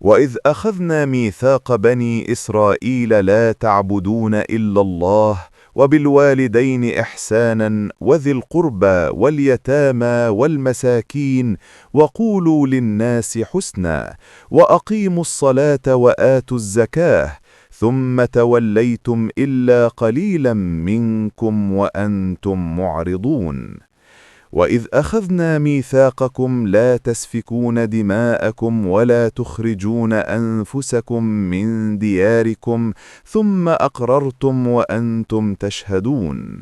وإذ أخذنا ميثاق بني إسرائيل لا تعبدون إلا الله وبالوالدين إحسانا وذي القربى واليتامى والمساكين وقولوا للناس حسنا وأقيموا الصلاة وآتوا الزكاة ثم توليتم إلا قليلا منكم وأنتم معرضون وإذ أخذنا ميثاقكم لا تسفكون دماءكم ولا تخرجون أنفسكم من دياركم ثم أقررتم وأنتم تشهدون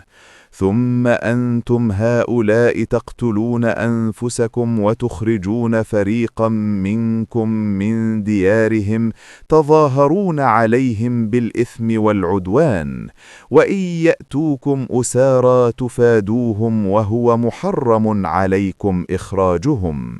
ثم أنتم هؤلاء تقتلون أنفسكم وتخرجون فريقا منكم من ديارهم تظاهرون عليهم بالإثم والعدوان وإن يأتوكم أسارى تفادوهم وهو محرم عليكم إخراجهم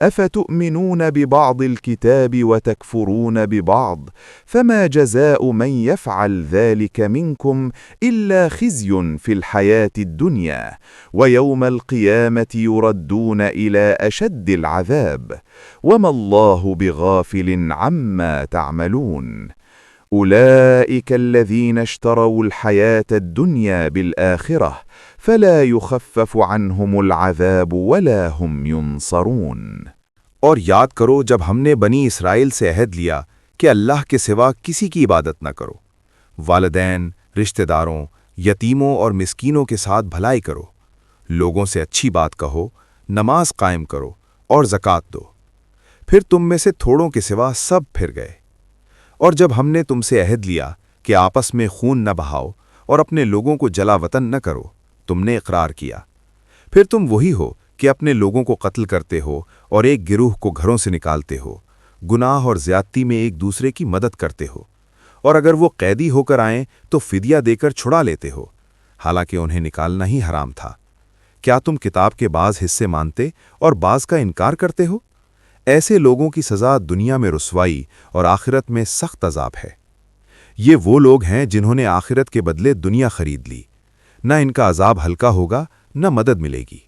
أفتؤمنون ببعض الكتاب وتكفرون ببعض فما جزاء من يفعل ذلك منكم إلا خزي في الحياة الدنيا ويوم القيامة يردون إلى أشد العذاب وما الله بغافل عما تعملون أولئك الذين اشتروا الحياة الدنيا بالآخرة فلا يخفف عنهم العذاب ولا هم ينصرون۔ اور یاد کرو جب ہم نے بنی اسرائیل سے عہد لیا کہ اللہ کے سوا کسی کی عبادت نہ کرو، والدین، رشتہ داروں، یتیموں اور مسکینوں کے ساتھ بھلائی کرو، لوگوں سے اچھی بات کہو، نماز قائم کرو اور زکوٰۃ دو۔ پھر تم میں سے تھوڑوں کے سوا سب پھر گئے۔ اور جب ہم نے تم سے عہد لیا کہ آپس میں خون نہ بہاؤ اور اپنے لوگوں کو جلا وطن نہ کرو، تم نے اقرار کیا۔ پھر تم وہی ہو کہ اپنے لوگوں کو قتل کرتے ہو اور ایک گروہ کو گھروں سے نکالتے ہو، گناہ اور زیادتی میں ایک دوسرے کی مدد کرتے ہو، اور اگر وہ قیدی ہو کر آئیں تو فدیہ دے کر چھڑا لیتے ہو، حالانکہ انہیں نکالنا ہی حرام تھا۔ کیا تم کتاب کے بعض حصے مانتے اور بعض کا انکار کرتے ہو؟ ایسے لوگوں کی سزا دنیا میں رسوائی اور آخرت میں سخت عذاب ہے۔ یہ وہ لوگ ہیں جنہوں نے آخرت کے بدلے دنیا خرید لی، نہ ان کا عذاب ہلکا ہوگا نہ مدد ملے گی۔